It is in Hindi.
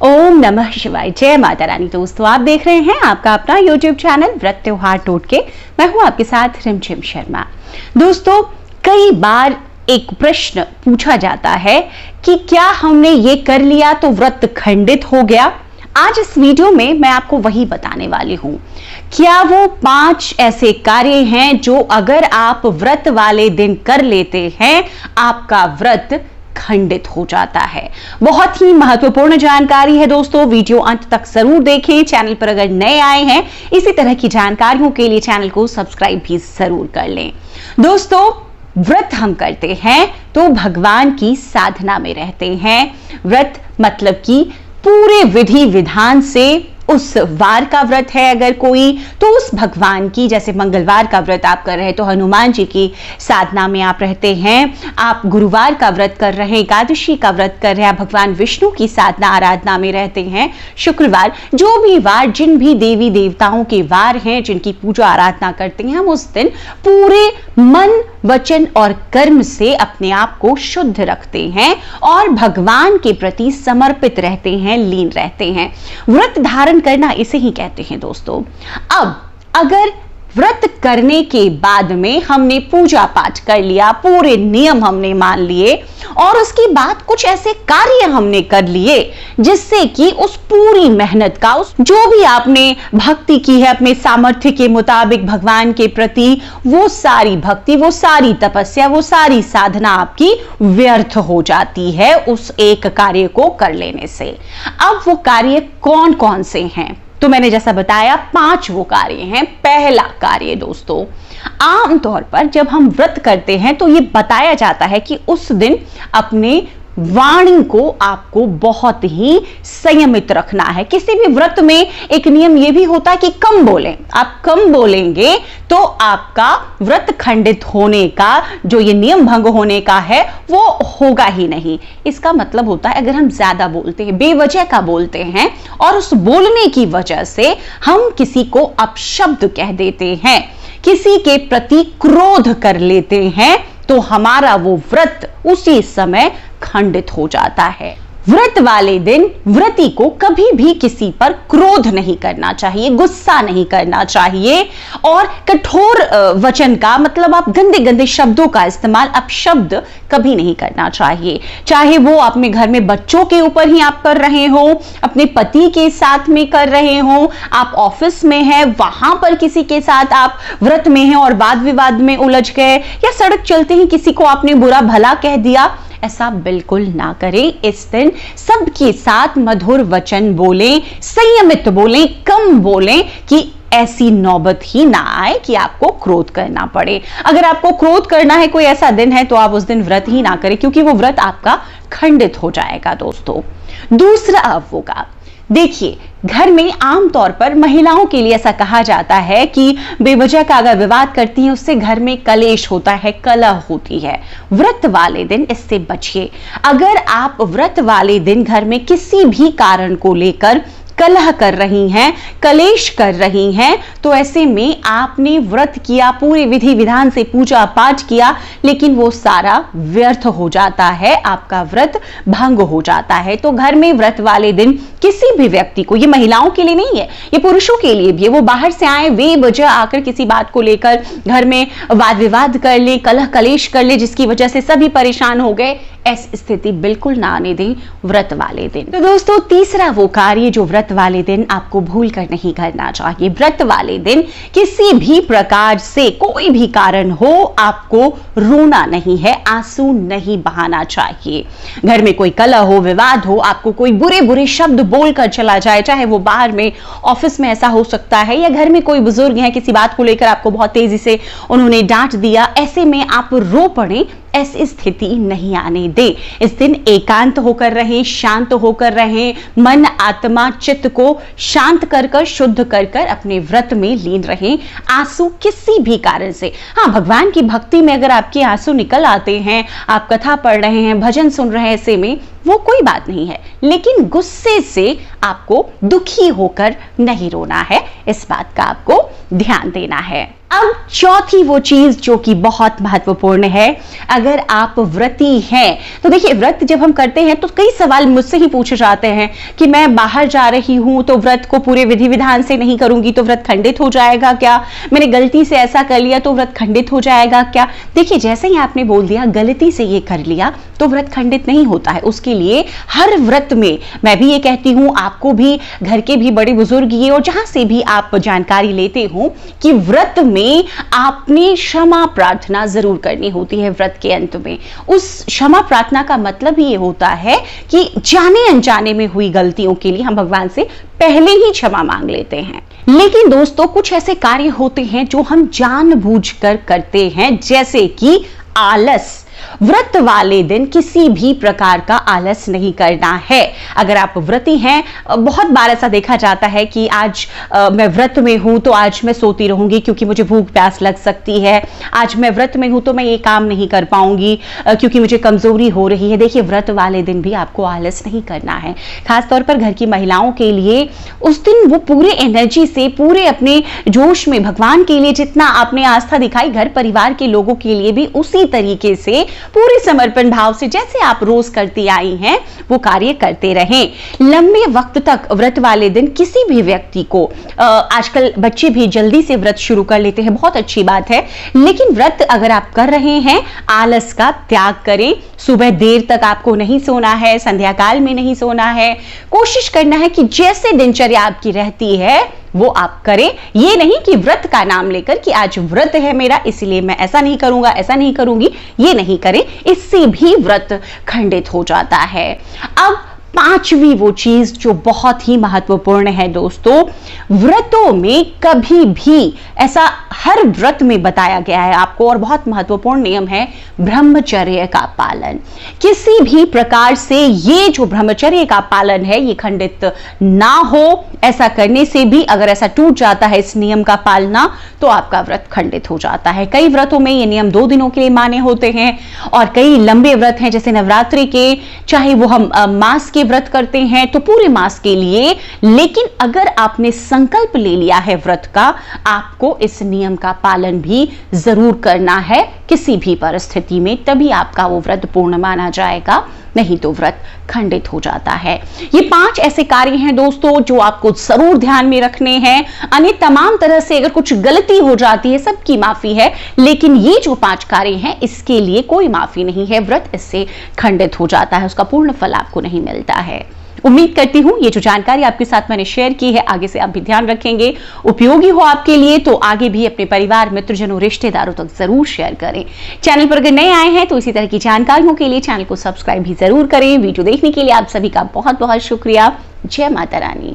ओम नमः शिवाय। जय माता रानी। दोस्तों, आप देख रहे हैं आपका अपना YouTube चैनल व्रत त्योहार टोटके। मैं हूं आपके साथ रिमझिम शर्मा। दोस्तों, कई बार एक प्रश्न पूछा जाता है कि क्या हमने ये कर लिया तो व्रत खंडित हो गया। आज इस वीडियो में मैं आपको वही बताने वाली हूं। क्या वो 5 ऐसे कार्य हैं जो अगर आप व्रत वाले दिन कर लेते हैं, आपका व्रत खंडित हो जाता है। बहुत ही महत्वपूर्ण जानकारी है दोस्तों, वीडियो अंत तक जरूर देखें। चैनल पर अगर नए आए हैं, इसी तरह की जानकारियों के लिए चैनल को सब्सक्राइब भी जरूर कर लें। दोस्तों, व्रत हम करते हैं तो भगवान की साधना में रहते हैं। व्रत मतलब कि पूरे विधि विधान से उस वार का व्रत है अगर कोई, तो उस भगवान की, जैसे मंगलवार का व्रत आप कर रहे हैं तो हनुमान जी की साधना में आप रहते हैं। आप गुरुवार का व्रत कर रहे हैं, एकादशी का व्रत कर रहे हैं, आप भगवान विष्णु की साधना आराधना में रहते हैं। शुक्रवार, जो भी वार, जिन भी देवी देवताओं के वार हैं, जिनकी पूजा आराधना करते हैं, हम उस दिन पूरे मन, वचन और कर्म से अपने आप को शुद्ध रखते हैं और भगवान के प्रति समर्पित रहते हैं, लीन रहते हैं। व्रत धारण करना इसे ही कहते हैं दोस्तों। अब अगर व्रत करने के बाद में हमने पूजा पाठ कर लिया, पूरे नियम हमने मान लिए और उसके बाद कुछ ऐसे कार्य हमने कर लिए जिससे कि उस पूरी मेहनत का, उस जो भी आपने भक्ति की है अपने सामर्थ्य के मुताबिक भगवान के प्रति, वो सारी भक्ति, वो सारी तपस्या, वो सारी साधना आपकी व्यर्थ हो जाती है उस एक कार्य को कर लेने से। अब वो कार्य कौन कौन से हैं? तो मैंने जैसा बताया 5 वो कार्य हैं। पहला कार्य दोस्तों, आमतौर पर जब हम व्रत करते हैं तो ये बताया जाता है कि उस दिन अपने वाणी को आपको बहुत ही संयमित रखना है। किसी भी व्रत में एक नियम यह भी होता है कि कम बोलें। आप कम बोलेंगे तो आपका व्रत खंडित होने का, जो ये नियम भंग होने का है, वो होगा ही नहीं। इसका मतलब होता है अगर हम ज्यादा बोलते हैं, बेवजह का बोलते हैं और उस बोलने की वजह से हम किसी को अपशब्द कह देते हैं, किसी के प्रति क्रोध कर लेते हैं, तो हमारा वो व्रत उसी समय खंडित हो जाता है। व्रत वाले दिन व्रती को कभी भी किसी पर क्रोध नहीं करना चाहिए, गुस्सा नहीं करना चाहिए और कठोर वचन का मतलब आप गंदे गंदे शब्दों का इस्तेमाल, अपशब्द कभी नहीं करना चाहिए। चाहे वो अपने घर में बच्चों के ऊपर ही आप कर रहे हो, अपने पति के साथ में कर रहे हो, आप ऑफिस में हैं, वहां पर किसी के साथ आप व्रत में हैं और वाद विवाद में उलझ गए, या सड़क चलते ही किसी को आपने बुरा भला कह दिया, ऐसा बिल्कुल ना करें। इस दिन सबके साथ मधुर वचन बोलें, संयमित बोलें, कम बोलें कि ऐसी नौबत ही ना आए कि आपको क्रोध करना पड़े। अगर आपको क्रोध करना है, कोई ऐसा दिन है, तो आप उस दिन व्रत ही ना करें, क्योंकि वो व्रत आपका खंडित हो जाएगा दोस्तों। दूसरा अब होगा, देखिए, घर में आमतौर पर महिलाओं के लिए ऐसा कहा जाता है कि बेवजह का अगर विवाद करती हैं उससे घर में कलेश होता है, कलह होती है। व्रत वाले दिन इससे बचिए। अगर आप व्रत वाले दिन घर में किसी भी कारण को लेकर कलह कर रही हैं, कलेश कर रही हैं, तो ऐसे में आपने व्रत किया, पूरे विधि विधान से पूजा पाठ किया, लेकिन वो सारा व्यर्थ हो जाता है, आपका व्रत भंग हो जाता है। तो घर में व्रत वाले दिन किसी भी व्यक्ति को, ये महिलाओं के लिए नहीं है, ये पुरुषों के लिए भी है, वो बाहर से आए, बेवजह आकर किसी बात को लेकर घर में वाद विवाद कर ले, कलह कलेश कर ले, जिसकी वजह से सभी परेशान हो गए, ऐसी स्थिति बिल्कुल ना आने दें व्रत वाले दिन। तो दोस्तों, तीसरा वो कार्य जो व्रत वाले दिन आपको भूल कर नहीं करना चाहिए। व्रत वाले दिन किसी भी प्रकार से, कोई भी कारण हो, आपको रोना नहीं है, आंसू नहीं बहाना चाहिए। घर में कोई कलह हो, विवाद हो, आपको कोई बुरे बुरे शब्द बोलकर चला जाए, चाहे वो बाहर में, ऑफिस में ऐसा हो सकता है, या घर में कोई बुजुर्ग है, किसी बात को लेकर आपको बहुत तेजी से उन्होंने डांट दिया, ऐसे में आप रो पड़े, ऐसी स्थिति नहीं आने दे। इस दिन एकांत होकर रहें, शांत होकर रहें, मन, आत्मा, चित्त को शांत कर कर, शुद्ध कर कर अपने व्रत में लीन रहें। आंसू किसी भी कारण से, हाँ, भगवान की भक्ति में अगर आपके आंसू निकल आते हैं, आप कथा पढ़ रहे हैं, भजन सुन रहे हैं, ऐसे में वो कोई बात नहीं है, लेकिन गुस्से से आपको दुखी होकर नहीं रोना है, इस बात का आपको ध्यान देना है। अब चौथी वो चीज जो कि बहुत महत्वपूर्ण है, अगर आप व्रती हैं तो देखिए, व्रत जब हम करते हैं तो कई सवाल मुझसे ही पूछे जाते हैं कि मैं बाहर जा रही हूं तो व्रत को पूरे विधि विधान से नहीं करूंगी तो व्रत खंडित हो जाएगा क्या, मैंने गलती से ऐसा कर लिया तो व्रत खंडित हो जाएगा क्या। देखिए, जैसे ही आपने बोल दिया गलती से ये कर लिया तो व्रत खंडित नहीं होता है। उसके लिए हर व्रत में मैं भी ये कहती हूं, आपको भी, घर के भी बड़े बुजुर्ग ये और जहां से भी आप जानकारी लेते हो, कि व्रत में आपने क्षमा प्रार्थना जरूर करनी होती है। व्रत के अंत में उस क्षमा प्रार्थना का मतलब ये होता है कि जाने अनजाने में हुई गलतियों के लिए हम भगवान से पहले ही क्षमा मांग लेते हैं। लेकिन दोस्तों, कुछ ऐसे कार्य होते हैं जो हम जानबूझकर करते हैं, जैसे कि आलस। व्रत वाले दिन किसी भी प्रकार का आलस नहीं करना है। अगर आप व्रती हैं, बहुत बार ऐसा देखा जाता है कि आज मैं व्रत में हूं तो आज मैं सोती रहूंगी क्योंकि मुझे भूख प्यास लग सकती है, आज मैं व्रत में हूं तो मैं ये काम नहीं कर पाऊंगी क्योंकि मुझे कमजोरी हो रही है। देखिए, व्रत वाले दिन भी आपको आलस नहीं करना है। खासतौर पर घर की महिलाओं के लिए उस दिन वो पूरे एनर्जी से, पूरे अपने जोश में भगवान के लिए जितना आपने आस्था दिखाई, घर परिवार के लोगों के लिए भी उसी तरीके से पूरे समर्पण भाव से जैसे आप रोज करती आई हैं वो कार्य करते रहें। लंबे वक्त तक व्रत वाले दिन किसी भी व्यक्ति को, आजकल बच्चे भी जल्दी से व्रत शुरू कर लेते हैं, बहुत अच्छी बात है, लेकिन व्रत अगर आप कर रहे हैं, आलस का त्याग करें। सुबह देर तक आपको नहीं सोना है, संध्या काल में नहीं सोना है। कोशिश करना है कि जैसे दिनचर्या आपकी रहती है वो आप करें। ये नहीं कि व्रत का नाम लेकर कि आज व्रत है मेरा इसलिए मैं ऐसा नहीं करूंगा, ऐसा नहीं करूंगी, ये नहीं करें, इससे भी व्रत खंडित हो जाता है। अब पांचवी वो चीज जो बहुत ही महत्वपूर्ण है दोस्तों, व्रतों में कभी भी ऐसा हर व्रत में बताया गया है आपको, और बहुत महत्वपूर्ण नियम है ब्रह्मचर्य का पालन। किसी भी प्रकार से ये जो ब्रह्मचर्य का पालन है ये खंडित ना हो। ऐसा करने से भी अगर ऐसा टूट जाता है इस नियम का पालना तो आपका व्रत खंडित हो जाता है। कई व्रतों में ये नियम 2 दिनों के लिए माने होते हैं और कई लंबे व्रत हैं जैसे नवरात्रि के, चाहे वो हम मास के व्रत करते हैं तो पूरे मास के लिए। लेकिन अगर आपने संकल्प ले लिया है व्रत का, आपको इस नियम का पालन भी जरूर करना है किसी भी परिस्थिति में, तभी आपका वो व्रत पूर्ण माना जाएगा, नहीं तो व्रत खंडित हो जाता है। ये 5 ऐसे कार्य हैं दोस्तों जो आपको जरूर ध्यान में रखने हैं। अन्य तमाम तरह से अगर कुछ गलती हो जाती है, सबकी माफी है, लेकिन ये जो 5 कार्य हैं इसके लिए कोई माफी नहीं है। व्रत इससे खंडित हो जाता है, उसका पूर्ण फल आपको नहीं मिलता है। उम्मीद करती हूं ये जो जानकारी आपके साथ मैंने शेयर की है आगे से आप भी ध्यान रखेंगे, उपयोगी हो आपके लिए, तो आगे भी अपने परिवार, मित्रजनों, रिश्तेदारों तक जरूर शेयर करें। चैनल पर अगर नए आए हैं तो इसी तरह की जानकारियों के लिए चैनल को सब्सक्राइब भी जरूर करें। वीडियो देखने के लिए आप सभी का बहुत बहुत शुक्रिया। जय माता रानी।